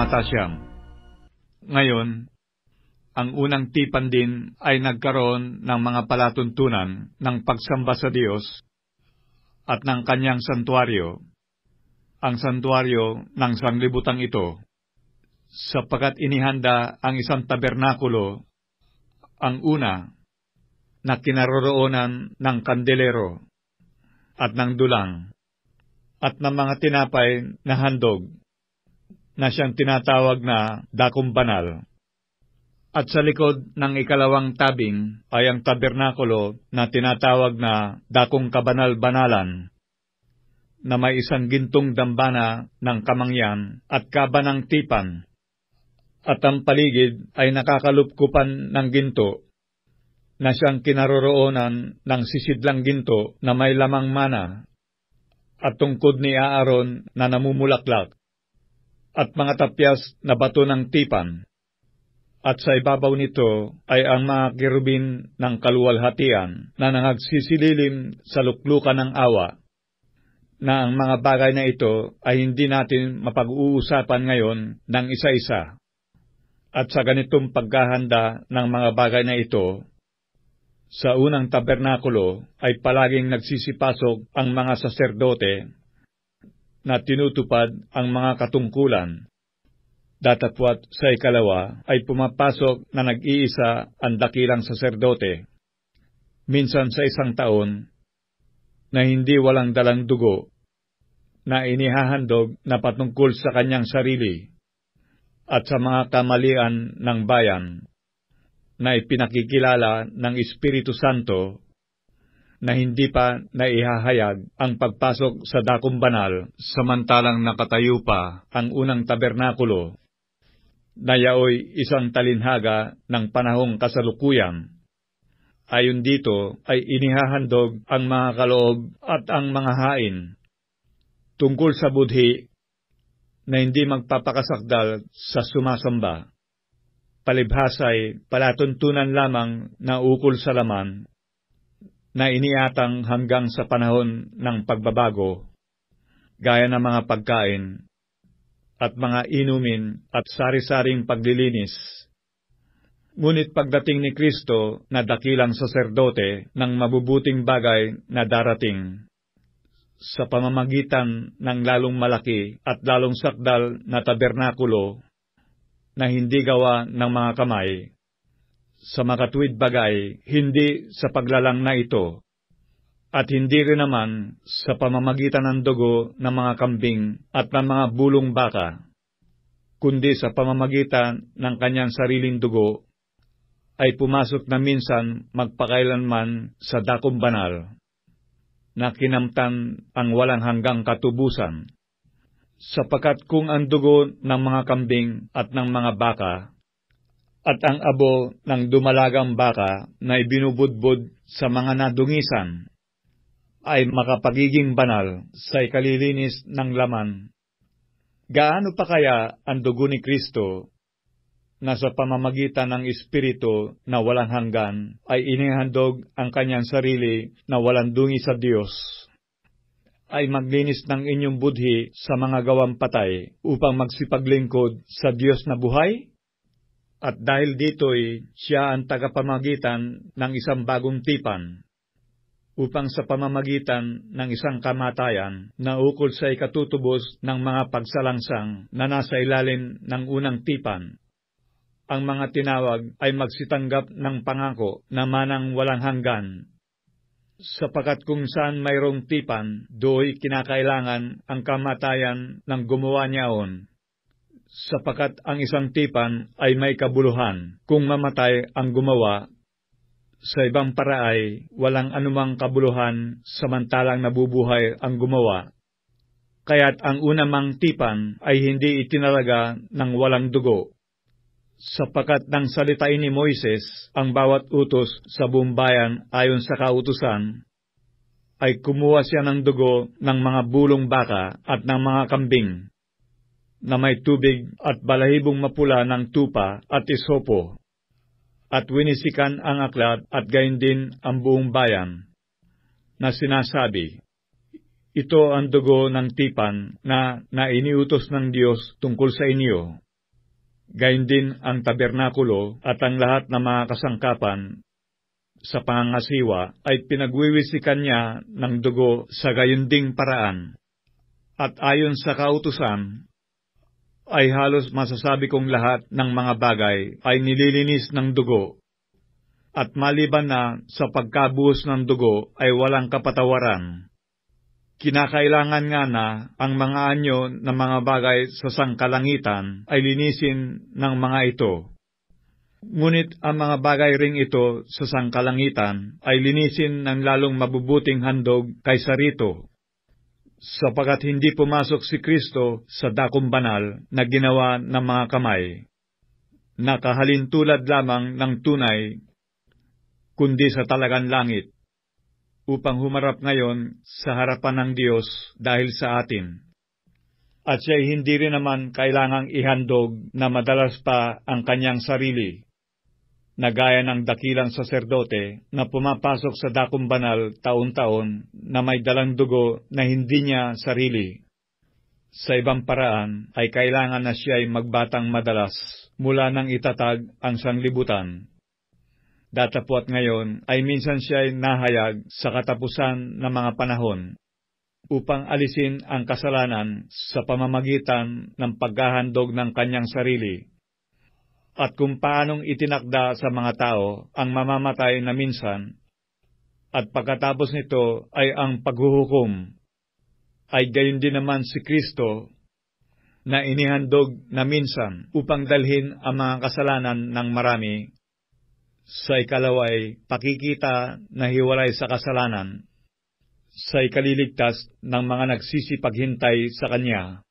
kamatasyang. Ngayon, ang unang tipan din ay nagkaroon ng mga palatuntunan ng pagsamba sa Diyos at ng kanyang santuaryo, ang santuaryo ng sanglibutang ito, sapagkat inihanda ang isang tabernakulo, ang una, na kinaroroonan ng kandelero at ng dulang, at ng mga tinapay na handog, na siyang tinatawag na dakong banal. At sa likod ng ikalawang tabing ay ang tabernakulo na tinatawag na dakong kabanal-banalan, na may isang gintong dambana ng kamangyan at kaba ng tipan, at ang paligid ay nakakalupkupan ng ginto, na siyang kinaroroonan ng sisidlang ginto na may lamang mana, at tungkod ni Aaron na namumulaklak, at mga tapyas na bato ng tipan. At sa ibabaw nito ay ang mga kerubin ng kaluwalhatian na nangagsisililim sa luklukan ng awa, na ang mga bagay na ito ay hindi natin mapag-uusapan ngayon ng isa-isa. At sa ganitong paghahanda ng mga bagay na ito, sa unang tabernakulo ay palaging nagsisipasok ang mga saserdote na tinutupad ang mga katungkulan. Datapwat sa ikalawa ay pumapasok na nag-iisa ang dakilang saserdote, minsan sa isang taon, na hindi walang dalang dugo, na inihahandog na patungkol sa kanyang sarili at sa mga kamalian ng bayan, na ipinakikilala ng Espiritu Santo, na hindi pa naihahayag ang pagpasok sa dakong banal samantalang nakatayo pa ang unang tabernakulo, na yaoy isang talinhaga ng panahong kasalukuyan. Ayon dito ay inihahandog ang mga kaloob at ang mga hain tungkol sa budhi na hindi magpapakasakdal sa sumasamba. Palibhasay palatuntunan lamang na ukol sa laman na iniatang hanggang sa panahon ng pagbabago, gaya ng mga pagkain at mga inumin at sari-saring paglilinis. Ngunit pagdating ni Kristo na dakilang saserdote ng mabubuting bagay na darating, sa pamamagitan ng lalong malaki at lalong sakdal na tabernakulo na hindi gawa ng mga kamay, sa makatuwid bagay, hindi sa paglalang na ito, at hindi rin naman sa pamamagitan ng dugo ng mga kambing at ng mga bulong baka, kundi sa pamamagitan ng kanyang sariling dugo, ay pumasok na minsan magpakailanman sa dakong banal, na kinamtan ang walang hanggang katubusan. Sapagkat kung ang dugo ng mga kambing at ng mga baka, at ang abo ng dumalagang baka na ibinubudbud sa mga nadungisan, ay makapagiging banal sa ikalilinis ng laman, gaano pa kaya ang dugo ni Kristo, na sa pamamagitan ng Espiritu na walang hanggan ay inihandog ang kanyang sarili na walang dungi sa Diyos, ay maglinis ng inyong budhi sa mga gawang patay upang magsipaglingkod sa Diyos na buhay? At dahil dito'y siya ang tagapamagitan ng isang bagong tipan, upang sa pamamagitan ng isang kamatayan na ukol sa ikatutubos ng mga pagsalangsang na nasa ilalim ng unang tipan, ang mga tinawag ay magsitanggap ng pangako na manang walang hanggan. Sapagkat kung saan mayroong tipan, do'y kinakailangan ang kamatayan ng gumawa niyaon. Sapagkat ang isang tipan ay may kabuluhan kung mamatay ang gumawa, sa ibang paraay walang anumang kabuluhan samantalang nabubuhay ang gumawa. Kaya't ang unamang tipan ay hindi itinalaga ng walang dugo. Sapagkat nang salitain ni Moises ang bawat utos sa buong bayan ayon sa kautusan, ay kumuha siya ng dugo ng mga bulong baka at ng mga kambing, na may tubig at balahibong mapula ng tupa at isopo, at winisikan ang aklat at gayon din ang buong bayan, na sinasabi, ito ang dugo ng tipan na iniutos ng Diyos tungkol sa inyo. Gayon din ang tabernakulo at ang lahat ng mga kasangkapan sa pangangasiwa ay pinagwiwisikan niya ng dugo sa gayon ding paraan. At ayon sa kautusan, ay halos masasabi kong lahat ng mga bagay ay nililinis ng dugo. At maliban na sa pagkabuhos ng dugo ay walang kapatawaran. Kinakailangan nga na ang mga anyo ng mga bagay sa sangkalangitan ay linisin ng mga ito. Ngunit ang mga bagay ring ito sa sangkalangitan ay linisin ng lalong mabubuting handog kaysa rito, sapagkat hindi pumasok si Kristo sa dakong banal na ginawa ng mga kamay, nakahalintulad lamang ng tunay, kundi sa talagang langit, upang humarap ngayon sa harapan ng Diyos dahil sa atin. At siya'y hindi rin naman kailangang ihandog na madalas pa ang kanyang sarili, na gaya ng dakilang saserdote na pumapasok sa dakong banal taon-taon na may dalang dugo na hindi niya sarili. Sa ibang paraan ay kailangan na siya'y magbatang madalas mula nang itatag ang sanglibutan. Datapwat ngayon ay minsan siya'y nahayag sa katapusan ng mga panahon upang alisin ang kasalanan sa pamamagitan ng paghahandog ng kanyang sarili. At kung paanong itinakda sa mga tao ang mamamatay na minsan, at pagkatapos nito ay ang paghuhukom, ay gayon din naman si Kristo na inihandog na minsan upang dalhin ang mga kasalanan ng marami. Sa ikalaway, pakikita na hiwalay sa kasalanan, sa ikaliligtas ng mga nagsisipaghintay sa Kanya.